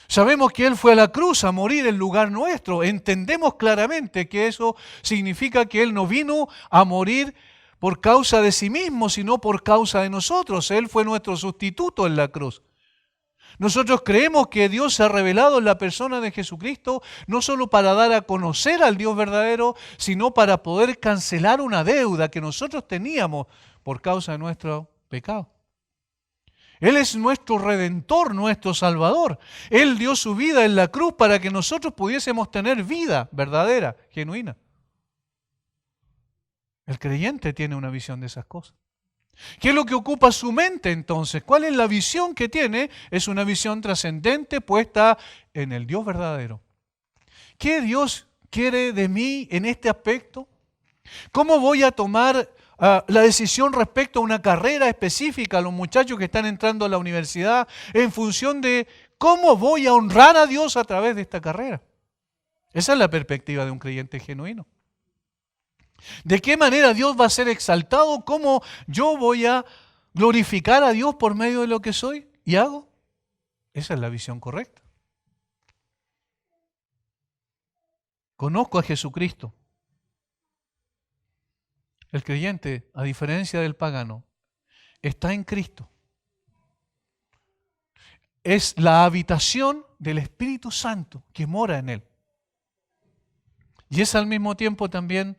Sabemos que Él fue a la cruz a morir en lugar nuestro. Entendemos claramente que eso significa que Él no vino a morir por causa de sí mismo, sino por causa de nosotros. Él fue nuestro sustituto en la cruz. Nosotros creemos que Dios se ha revelado en la persona de Jesucristo no solo para dar a conocer al Dios verdadero, sino para poder cancelar una deuda que nosotros teníamos por causa de nuestro pecado. Él es nuestro Redentor, nuestro Salvador. Él dio su vida en la cruz para que nosotros pudiésemos tener vida verdadera, genuina. El creyente tiene una visión de esas cosas. ¿Qué es lo que ocupa su mente entonces? ¿Cuál es la visión que tiene? Es una visión trascendente puesta en el Dios verdadero. ¿Qué Dios quiere de mí en este aspecto? ¿Cómo voy a tomar la decisión respecto a una carrera específica a los muchachos que están entrando a la universidad en función de cómo voy a honrar a Dios a través de esta carrera? Esa es la perspectiva de un creyente genuino. ¿De qué manera Dios va a ser exaltado? ¿Cómo yo voy a glorificar a Dios por medio de lo que soy y hago? Esa es la visión correcta. Conozco a Jesucristo. El creyente, a diferencia del pagano, está en Cristo. Es la habitación del Espíritu Santo que mora en él. Y es al mismo tiempo también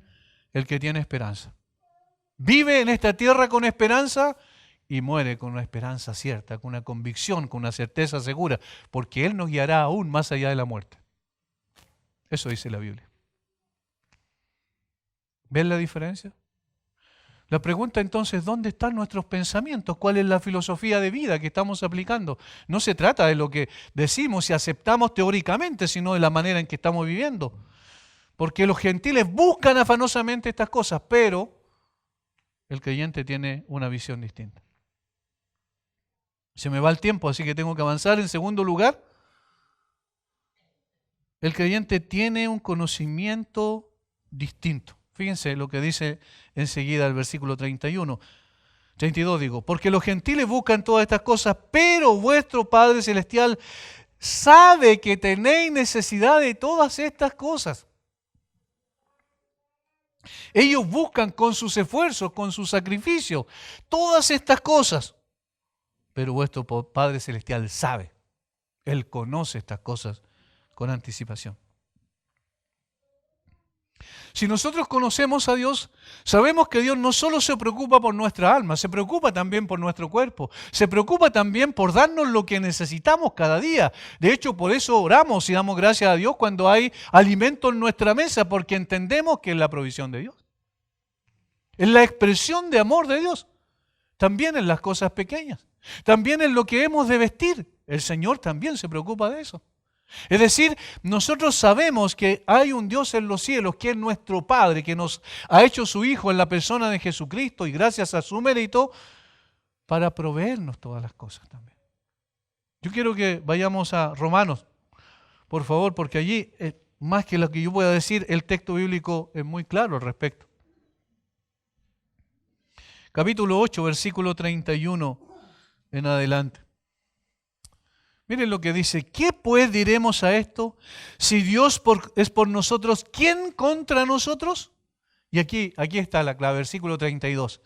el que tiene esperanza. Vive en esta tierra con esperanza y muere con una esperanza cierta, con una convicción, con una certeza segura, porque Él nos guiará aún más allá de la muerte. Eso dice la Biblia. ¿Ven la diferencia? La pregunta entonces, ¿dónde están nuestros pensamientos? ¿Cuál es la filosofía de vida que estamos aplicando? No se trata de lo que decimos y aceptamos teóricamente, sino de la manera en que estamos viviendo. Porque los gentiles buscan afanosamente estas cosas, pero el creyente tiene una visión distinta. Se me va el tiempo, así que tengo que avanzar. En segundo lugar, el creyente tiene un conocimiento distinto. Fíjense lo que dice enseguida el versículo 32 digo, porque los gentiles buscan todas estas cosas, pero vuestro Padre Celestial sabe que tenéis necesidad de todas estas cosas. Ellos buscan con sus esfuerzos, con su sacrificio, todas estas cosas, pero vuestro Padre Celestial sabe, Él conoce estas cosas con anticipación. Si nosotros conocemos a Dios, sabemos que Dios no solo se preocupa por nuestra alma, se preocupa también por nuestro cuerpo, se preocupa también por darnos lo que necesitamos cada día. De hecho, por eso oramos y damos gracias a Dios cuando hay alimento en nuestra mesa, porque entendemos que es la provisión de Dios. Es la expresión de amor de Dios, también en las cosas pequeñas, también en lo que hemos de vestir. El Señor también se preocupa de eso. Es decir, nosotros sabemos que hay un Dios en los cielos que es nuestro Padre, que nos ha hecho su Hijo en la persona de Jesucristo y gracias a su mérito para proveernos todas las cosas también. Yo quiero que vayamos a Romanos, por favor, porque allí, más que lo que yo pueda decir, el texto bíblico es muy claro al respecto. Capítulo 8, versículo 31 en adelante. Miren lo que dice, ¿qué pues diremos a esto? Si Dios es por nosotros, ¿quién contra nosotros? Y aquí está la clave, versículo 32.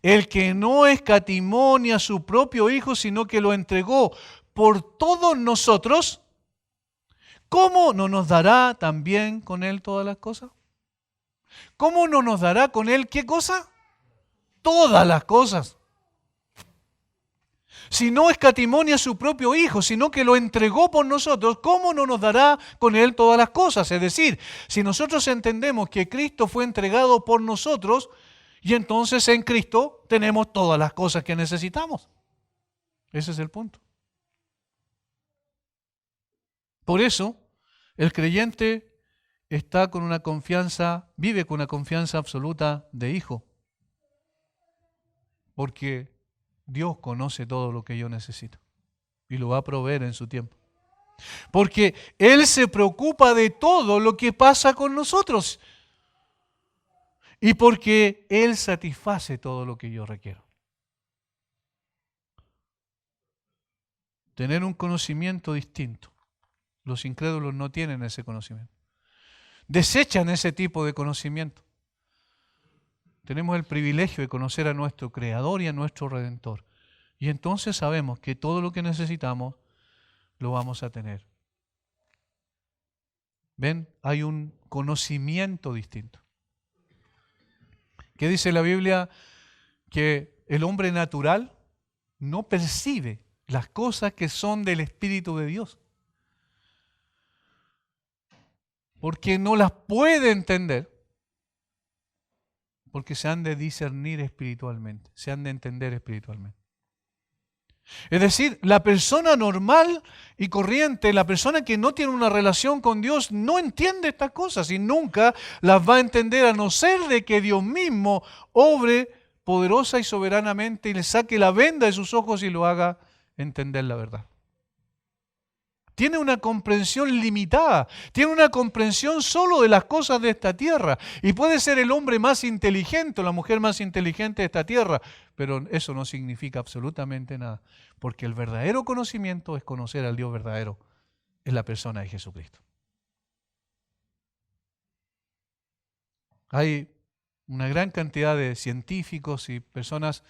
El que no escatimó ni a su propio Hijo, sino que lo entregó por todos nosotros, ¿cómo no nos dará también con Él todas las cosas? ¿Cómo no nos dará con Él qué cosa? Todas las cosas. Si no escatimó ni a su propio Hijo, sino que lo entregó por nosotros, ¿cómo no nos dará con Él todas las cosas? Es decir, si nosotros entendemos que Cristo fue entregado por nosotros, y entonces en Cristo tenemos todas las cosas que necesitamos. Ese es el punto. Por eso, el creyente está con una confianza, vive con una confianza absoluta de hijo. Porque Dios conoce todo lo que yo necesito y lo va a proveer en su tiempo. Porque Él se preocupa de todo lo que pasa con nosotros y porque Él satisface todo lo que yo requiero. Tener un conocimiento distinto. Los incrédulos no tienen ese conocimiento. Desechan ese tipo de conocimiento. Tenemos el privilegio de conocer a nuestro Creador y a nuestro Redentor. Y entonces sabemos que todo lo que necesitamos lo vamos a tener. ¿Ven? Hay un conocimiento distinto. ¿Qué dice la Biblia? Que el hombre natural no percibe las cosas que son del Espíritu de Dios. Porque no las puede entender. Porque se han de discernir espiritualmente, se han de entender espiritualmente. Es decir, la persona normal y corriente, la persona que no tiene una relación con Dios, no entiende estas cosas y nunca las va a entender a no ser de que Dios mismo obre poderosa y soberanamente y le saque la venda de sus ojos y lo haga entender la verdad. Tiene una comprensión limitada, tiene una comprensión solo de las cosas de esta tierra. Y puede ser el hombre más inteligente o la mujer más inteligente de esta tierra, pero eso no significa absolutamente nada. Porque el verdadero conocimiento es conocer al Dios verdadero, es la persona de Jesucristo. Hay una gran cantidad de científicos y personas,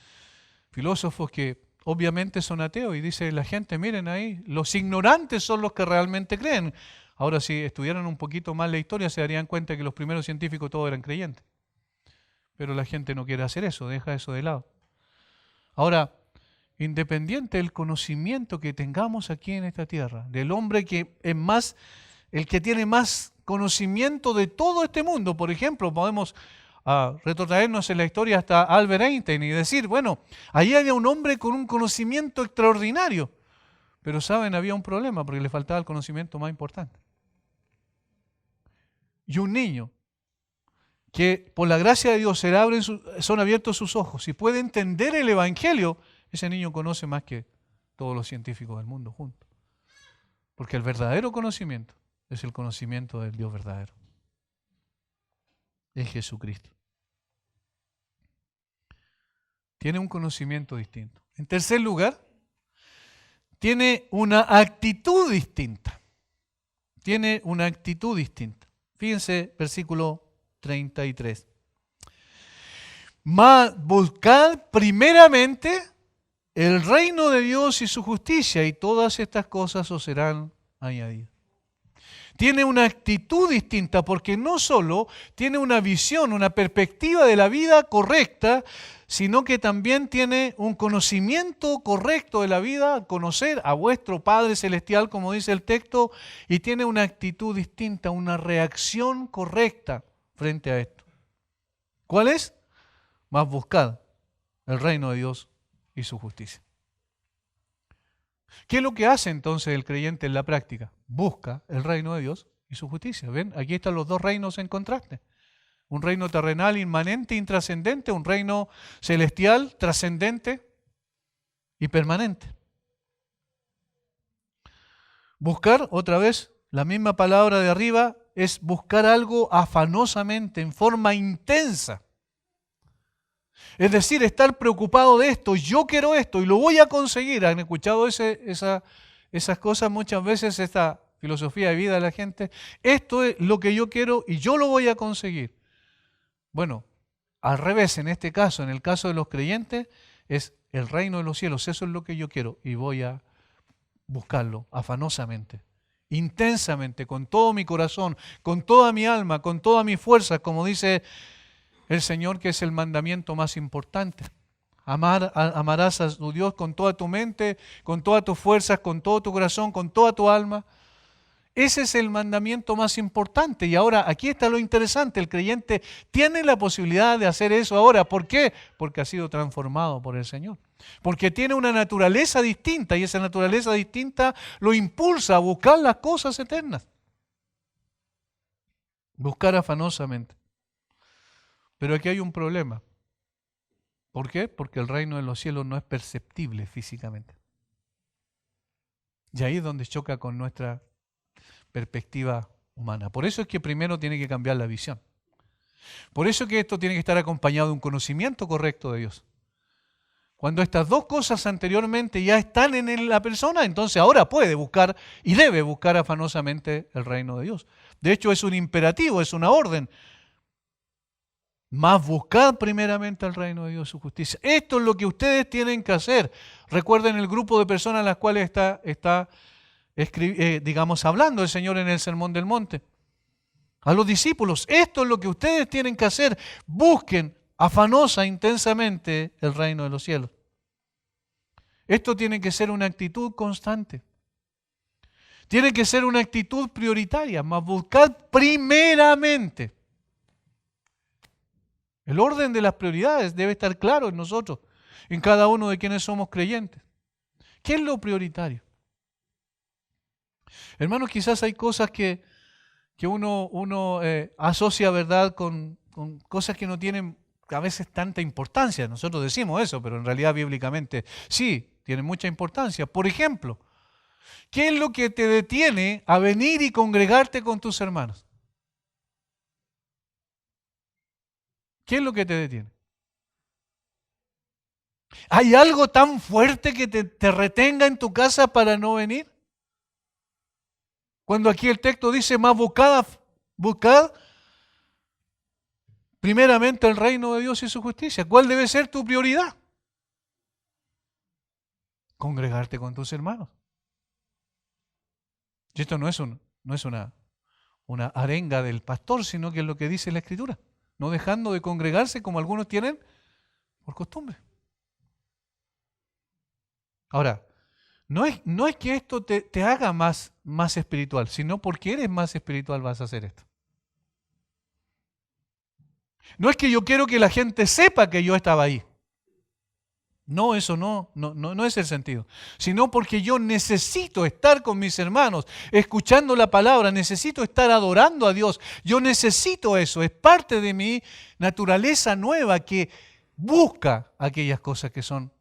filósofos que obviamente son ateos y dice la gente, miren ahí, los ignorantes son los que realmente creen. Ahora, si estudiaran un poquito más la historia, se darían cuenta que los primeros científicos todos eran creyentes. Pero la gente no quiere hacer eso, deja eso de lado. Ahora, independiente del conocimiento que tengamos aquí en esta tierra, del hombre que es más, el que tiene más conocimiento de todo este mundo, por ejemplo, podemos retrotraernos en la historia hasta Albert Einstein y decir, bueno, allí había un hombre con un conocimiento extraordinario, pero saben, había un problema porque le faltaba el conocimiento más importante. Y un niño que por la gracia de Dios son abiertos sus ojos y puede entender el Evangelio, ese niño conoce más que todos los científicos del mundo juntos. Porque el verdadero conocimiento es el conocimiento del Dios verdadero. Es Jesucristo. Tiene un conocimiento distinto. En tercer lugar, tiene una actitud distinta. Tiene una actitud distinta. Fíjense, versículo 33. Buscad primeramente el reino de Dios y su justicia, y todas estas cosas os serán añadidas. Tiene una actitud distinta porque no solo tiene una visión, una perspectiva de la vida correcta, sino que también tiene un conocimiento correcto de la vida, conocer a vuestro Padre Celestial, como dice el texto, y tiene una actitud distinta, una reacción correcta frente a esto. ¿Cuál es? Más buscad el reino de Dios y su justicia. ¿Qué es lo que hace entonces el creyente en la práctica? Busca el reino de Dios y su justicia. ¿Ven? Aquí están los dos reinos en contraste. Un reino terrenal inmanente, intrascendente, un reino celestial, trascendente y permanente. Buscar, otra vez, la misma palabra de arriba, es buscar algo afanosamente, en forma intensa. Es decir, estar preocupado de esto, yo quiero esto y lo voy a conseguir. ¿Han escuchado esas cosas muchas veces, esta filosofía de vida de la gente? Esto es lo que yo quiero y yo lo voy a conseguir. Bueno, al revés, en este caso, en el caso de los creyentes, es el reino de los cielos, eso es lo que yo quiero y voy a buscarlo afanosamente, intensamente, con todo mi corazón, con toda mi alma, con toda mi fuerza, como dice el Señor, que es el mandamiento más importante. Amarás a tu Dios con toda tu mente, con todas tus fuerzas, con todo tu corazón, con toda tu alma. Ese es el mandamiento más importante. Y ahora, aquí está lo interesante. El creyente tiene la posibilidad de hacer eso ahora. ¿Por qué? Porque ha sido transformado por el Señor. Porque tiene una naturaleza distinta y esa naturaleza distinta lo impulsa a buscar las cosas eternas. Buscar afanosamente. Pero aquí hay un problema. ¿Por qué? Porque el reino de los cielos no es perceptible físicamente. Y ahí es donde choca con nuestra perspectiva humana. Por eso es que primero tiene que cambiar la visión. Por eso es que esto tiene que estar acompañado de un conocimiento correcto de Dios. Cuando estas dos cosas anteriormente ya están en la persona, entonces ahora puede buscar y debe buscar afanosamente el reino de Dios. De hecho, es un imperativo, es una orden. Más buscad primeramente el reino de Dios y su justicia. Esto es lo que ustedes tienen que hacer. Recuerden el grupo de personas a las cuales está hablando el Señor en el Sermón del Monte. A los discípulos, esto es lo que ustedes tienen que hacer. Busquen afanosa, intensamente el reino de los cielos. Esto tiene que ser una actitud constante. Tiene que ser una actitud prioritaria. Más buscad primeramente. El orden de las prioridades debe estar claro en nosotros, en cada uno de quienes somos creyentes. ¿Qué es lo prioritario? Hermanos, quizás hay cosas que uno asocia, ¿verdad?, con cosas que no tienen a veces tanta importancia. Nosotros decimos eso, pero en realidad bíblicamente sí, tienen mucha importancia. Por ejemplo, ¿qué es lo que te detiene a venir y congregarte con tus hermanos? ¿Qué es lo que te detiene? ¿Hay algo tan fuerte que te retenga en tu casa para no venir? Cuando aquí el texto dice más buscad primeramente el reino de Dios y su justicia. ¿Cuál debe ser tu prioridad? Congregarte con tus hermanos. Y esto no es una arenga del pastor, sino que es lo que dice la Escritura. no dejando de congregarse como algunos tienen por costumbre. Ahora, no es que esto te haga más espiritual, sino porque eres más espiritual vas a hacer esto. No es que yo quiero que la gente sepa que yo estaba ahí. No, eso no es el sentido. Sino porque yo necesito estar con mis hermanos, escuchando la palabra, necesito estar adorando a Dios. Yo necesito eso, es parte de mi naturaleza nueva que busca aquellas cosas que son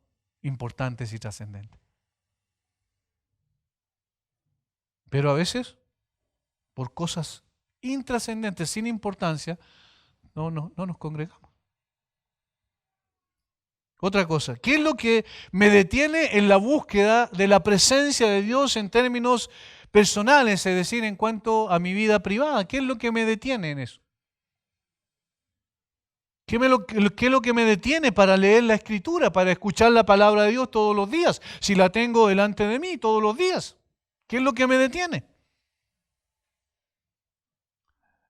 importantes y trascendentes. Pero a veces, por cosas intrascendentes, sin importancia, no nos congregamos. Otra cosa, ¿qué es lo que me detiene en la búsqueda de la presencia de Dios en términos personales, es decir, en cuanto a mi vida privada? ¿Qué es lo que me detiene en eso? ¿Qué es lo que me detiene para leer la Escritura, para escuchar la palabra de Dios todos los días, si la tengo delante de mí todos los días? ¿Qué es lo que me detiene?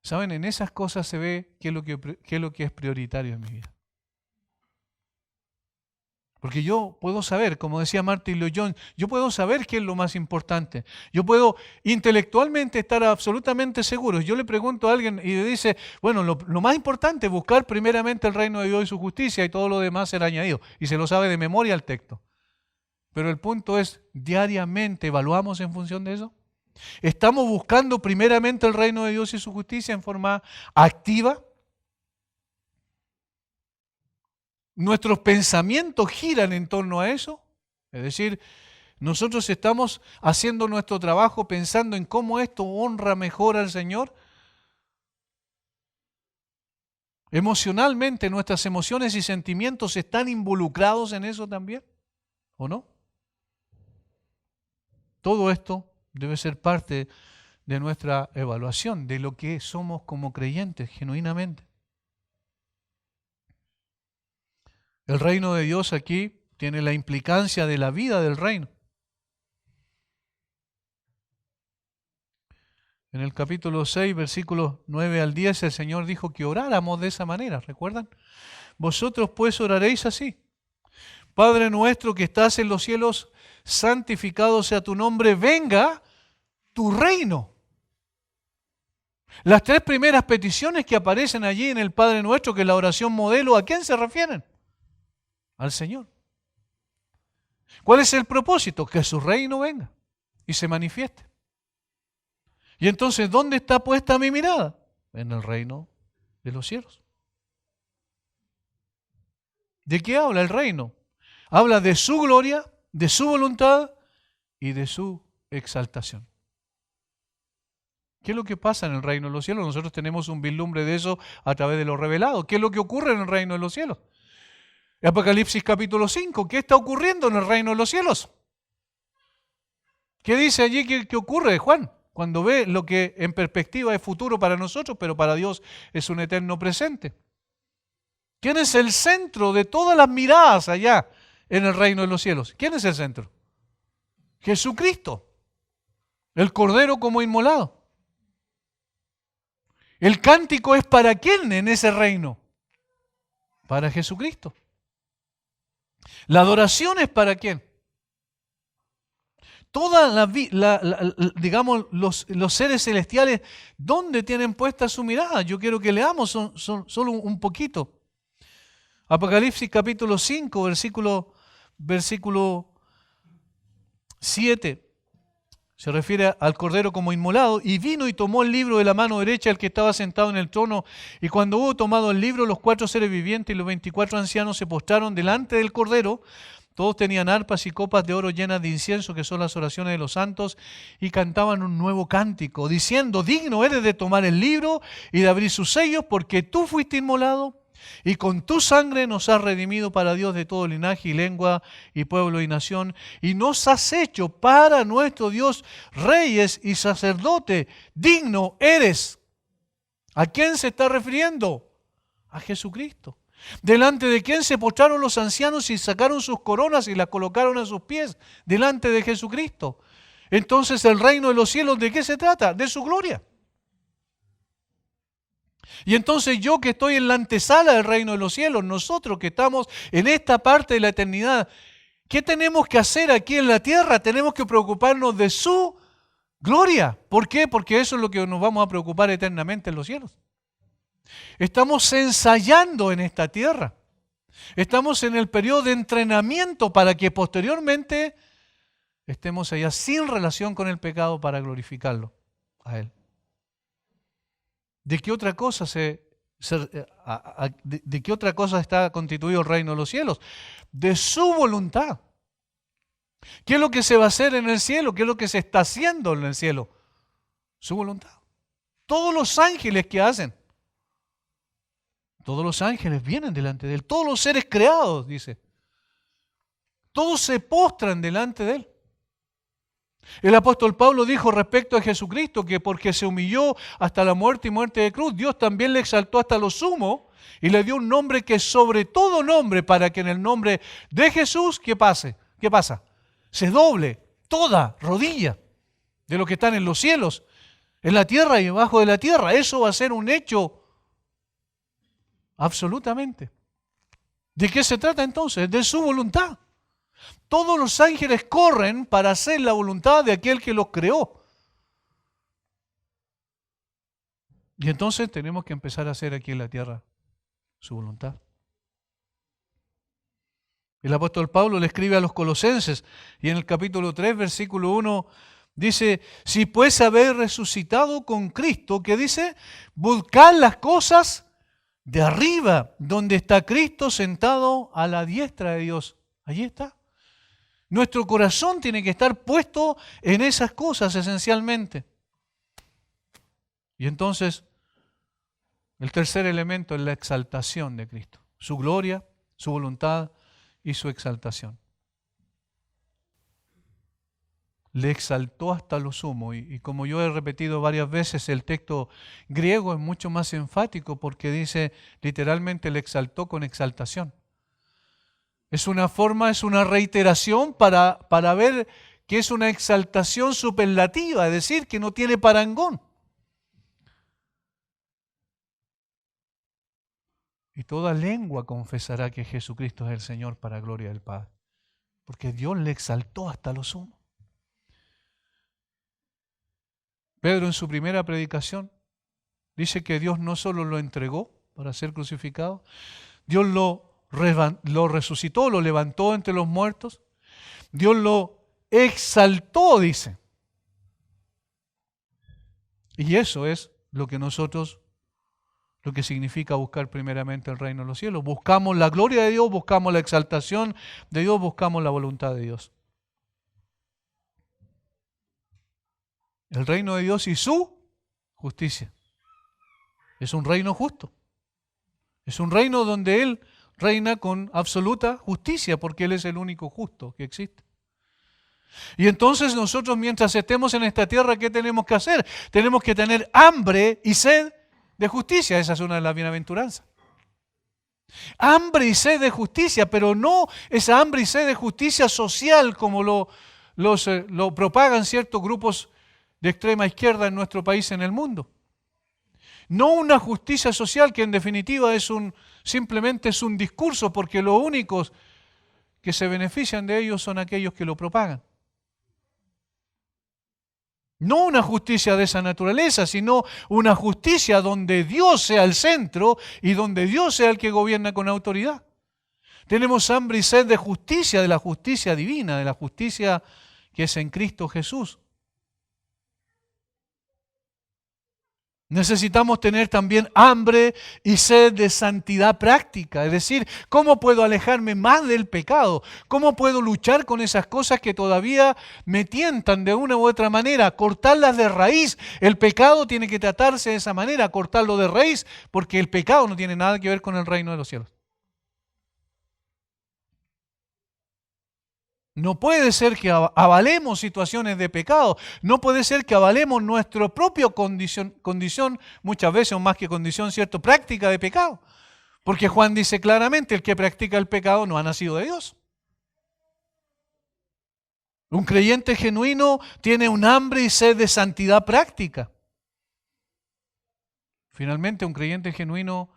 ¿Saben? En esas cosas se ve qué es lo que es prioritario en mi vida. Porque yo puedo saber, como decía Martin Lloyd Jones, yo puedo saber qué es lo más importante. Yo puedo intelectualmente estar absolutamente seguro. Yo le pregunto a alguien y le dice, bueno, lo más importante es buscar primeramente el reino de Dios y su justicia y todo lo demás será añadido. Y se lo sabe de memoria el texto. Pero el punto es, diariamente evaluamos en función de eso. ¿Estamos buscando primeramente el reino de Dios y su justicia en forma activa? ¿Nuestros pensamientos giran en torno a eso? Es decir, nosotros estamos haciendo nuestro trabajo pensando en cómo esto honra mejor al Señor. Emocionalmente, nuestras emociones y sentimientos están involucrados en eso también, ¿o no? Todo esto debe ser parte de nuestra evaluación, de lo que somos como creyentes, genuinamente. El reino de Dios aquí tiene la implicancia de la vida del reino. En el capítulo 6, versículos 9 al 10, el Señor dijo que oráramos de esa manera, ¿recuerdan? Vosotros pues oraréis así. Padre nuestro que estás en los cielos, santificado sea tu nombre, venga tu reino. Las tres primeras peticiones que aparecen allí en el Padre Nuestro, que es la oración modelo, ¿a quién se refieren? Al Señor. ¿Cuál es el propósito? Que su reino venga y se manifieste. Y entonces, ¿dónde está puesta mi mirada? En el reino de los cielos. ¿De qué habla el reino? Habla de su gloria, de su voluntad y de su exaltación. ¿Qué es lo que pasa en el reino de los cielos? Nosotros tenemos un vislumbre de eso a través de lo revelado. ¿Qué es lo que ocurre en el reino de los cielos? Apocalipsis capítulo 5, ¿qué está ocurriendo en el reino de los cielos? ¿Qué dice allí que ocurre, Juan? Cuando ve lo que en perspectiva es futuro para nosotros, pero para Dios es un eterno presente. ¿Quién es el centro de todas las miradas allá en el reino de los cielos? ¿Quién es el centro? Jesucristo, el Cordero como inmolado. ¿El cántico es para quién en ese reino? Para Jesucristo. ¿La adoración es para quién? Toda digamos, los seres celestiales, ¿dónde tienen puesta su mirada? Yo quiero que leamos solo un poquito. Apocalipsis capítulo 5, versículo 7. Se refiere al Cordero como inmolado. Y vino y tomó el libro de la mano derecha el que estaba sentado en el trono. Y cuando hubo tomado el libro, los 4 seres vivientes y los 24 ancianos se postraron delante del Cordero. Todos tenían arpas y copas de oro llenas de incienso, que son las oraciones de los santos, y cantaban un nuevo cántico, diciendo: digno eres de tomar el libro y de abrir sus sellos, porque tú fuiste inmolado, y con tu sangre nos has redimido para Dios de todo linaje y lengua y pueblo y nación, y nos has hecho para nuestro Dios reyes y sacerdotes. Digno eres. ¿A quién se está refiriendo? A Jesucristo. ¿Delante de quién se postraron los ancianos y sacaron sus coronas y las colocaron a sus pies? Delante de Jesucristo. Entonces, el reino de los cielos, ¿de qué se trata? De su gloria. Y entonces yo que estoy en la antesala del reino de los cielos, nosotros que estamos en esta parte de la eternidad, ¿qué tenemos que hacer aquí en la tierra? Tenemos que preocuparnos de su gloria. ¿Por qué? Porque eso es lo que nos vamos a preocupar eternamente en los cielos. Estamos ensayando en esta tierra. Estamos en el periodo de entrenamiento para que posteriormente estemos allá sin relación con el pecado para glorificarlo a Él. ¿De qué otra cosa de qué otra cosa está constituido el reino de los cielos? De su voluntad. ¿Qué es lo que se va a hacer en el cielo? ¿Qué es lo que se está haciendo en el cielo? Su voluntad. Todos los ángeles que hacen. Todos los ángeles vienen delante de Él. Todos los seres creados, dice. Todos se postran delante de Él. El apóstol Pablo dijo respecto a Jesucristo que porque se humilló hasta la muerte y muerte de cruz, Dios también le exaltó hasta lo sumo y le dio un nombre que es sobre todo nombre, para que en el nombre de Jesús, ¿qué pase? ¿Qué pasa? Se doble toda rodilla de lo que están en los cielos, en la tierra y debajo de la tierra. Eso va a ser un hecho absolutamente. ¿De qué se trata entonces? De su voluntad. Todos los ángeles corren para hacer la voluntad de aquel que los creó. Y entonces tenemos que empezar a hacer aquí en la tierra su voluntad. El apóstol Pablo le escribe a los Colosenses y en el capítulo 3, versículo 1, dice: si pues habéis resucitado con Cristo, ¿qué dice? Buscad las cosas de arriba, donde está Cristo sentado a la diestra de Dios. Allí está. Nuestro corazón tiene que estar puesto en esas cosas esencialmente. Y entonces, el tercer elemento es la exaltación de Cristo. Su gloria, su voluntad y su exaltación. Le exaltó hasta lo sumo. Y como yo he repetido varias veces, el texto griego es mucho más enfático porque dice literalmente le exaltó con exaltación. Es una forma, es una reiteración para ver que es una exaltación superlativa, es decir, que no tiene parangón. Y toda lengua confesará que Jesucristo es el Señor para gloria del Padre, porque Dios le exaltó hasta lo sumo. Pedro en su primera predicación dice que Dios no solo lo entregó para ser crucificado, Dios lo resucitó, lo levantó entre los muertos, Dios lo exaltó, dice. Y eso es lo que lo que significa buscar primeramente el reino de los cielos. Buscamos la gloria de Dios, buscamos la exaltación de Dios, buscamos la voluntad de Dios. El reino de Dios y su justicia. Es un reino justo. Es un reino donde Él reina con absoluta justicia, porque Él es el único justo que existe. Y entonces nosotros, mientras estemos en esta tierra, ¿qué tenemos que hacer? Tenemos que tener hambre y sed de justicia. Esa es una de las bienaventuranzas. Hambre y sed de justicia, pero no esa hambre y sed de justicia social como lo propagan ciertos grupos de extrema izquierda en nuestro país y en el mundo. No una justicia social que en definitiva simplemente es un discurso, porque los únicos que se benefician de ellos son aquellos que lo propagan. No una justicia de esa naturaleza, sino una justicia donde Dios sea el centro y donde Dios sea el que gobierna con autoridad. Tenemos hambre y sed de justicia, de la justicia divina, de la justicia que es en Cristo Jesús. Necesitamos tener también hambre y sed de santidad práctica, es decir, ¿cómo puedo alejarme más del pecado? ¿Cómo puedo luchar con esas cosas que todavía me tientan de una u otra manera? Cortarlas de raíz. El pecado tiene que tratarse de esa manera, cortarlo de raíz, porque el pecado no tiene nada que ver con el reino de los cielos. No puede ser que avalemos situaciones de pecado. No puede ser que avalemos nuestra propia condición, muchas veces, o más que condición, cierto, práctica de pecado. Porque Juan dice claramente, el que practica el pecado no ha nacido de Dios. Un creyente genuino tiene un hambre y sed de santidad práctica. Finalmente, un creyente genuino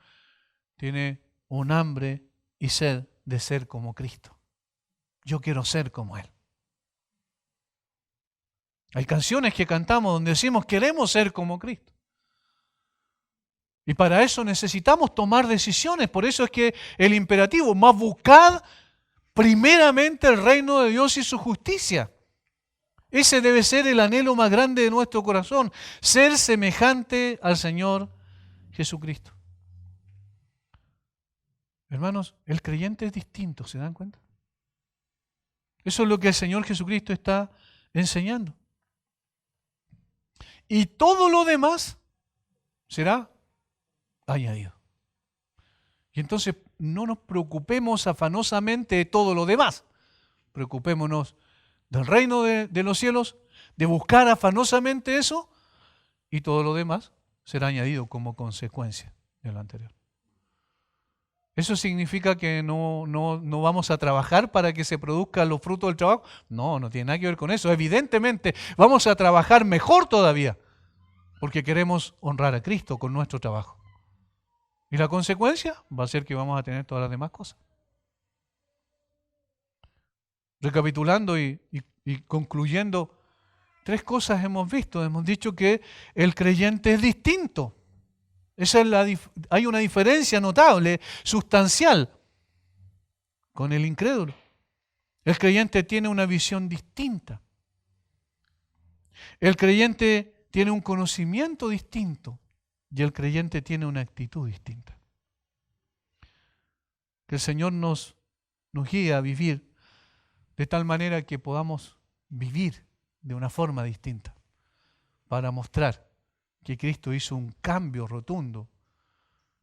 tiene un hambre y sed de ser como Cristo. Yo quiero ser como Él. Hay canciones que cantamos donde decimos queremos ser como Cristo. Y para eso necesitamos tomar decisiones. Por eso es que el imperativo, más buscad primeramente el reino de Dios y su justicia. Ese debe ser el anhelo más grande de nuestro corazón, ser semejante al Señor Jesucristo. Hermanos, el creyente es distinto, ¿se dan cuenta? Eso es lo que el Señor Jesucristo está enseñando. Y todo lo demás será añadido. Y entonces no nos preocupemos afanosamente de todo lo demás. Preocupémonos del reino de los cielos, de buscar afanosamente eso, y todo lo demás será añadido como consecuencia de lo anterior. ¿Eso significa que no vamos a trabajar para que se produzcan los frutos del trabajo? No, no tiene nada que ver con eso. Evidentemente vamos a trabajar mejor todavía, porque queremos honrar a Cristo con nuestro trabajo. Y la consecuencia va a ser que vamos a tener todas las demás cosas. Recapitulando y concluyendo, 3 cosas hemos visto. Hemos dicho que el creyente es distinto. Hay una diferencia notable, sustancial, con el incrédulo. El creyente tiene una visión distinta. El creyente tiene un conocimiento distinto y el creyente tiene una actitud distinta. Que el Señor nos guíe a vivir de tal manera que podamos vivir de una forma distinta para mostrar que Cristo hizo un cambio rotundo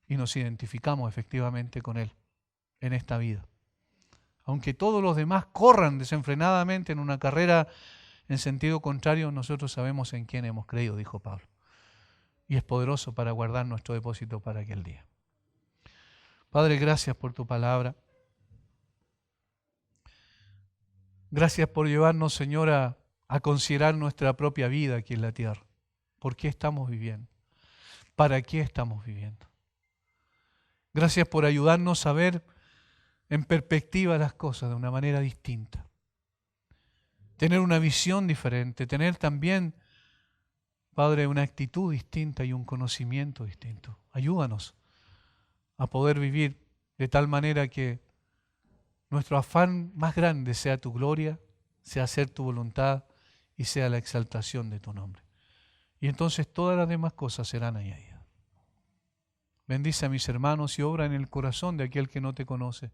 y nos identificamos efectivamente con Él en esta vida. Aunque todos los demás corran desenfrenadamente en una carrera en sentido contrario, nosotros sabemos en quién hemos creído, dijo Pablo. Y es poderoso para guardar nuestro depósito para aquel día. Padre, gracias por tu palabra. Gracias por llevarnos, Señor, a considerar nuestra propia vida aquí en la tierra. ¿Por qué estamos viviendo? ¿Para qué estamos viviendo? Gracias por ayudarnos a ver en perspectiva las cosas de una manera distinta. Tener una visión diferente, tener también, Padre, una actitud distinta y un conocimiento distinto. Ayúdanos a poder vivir de tal manera que nuestro afán más grande sea tu gloria, sea hacer tu voluntad y sea la exaltación de tu nombre. Y entonces todas las demás cosas serán añadidas. Bendice a mis hermanos y obra en el corazón de aquel que no te conoce.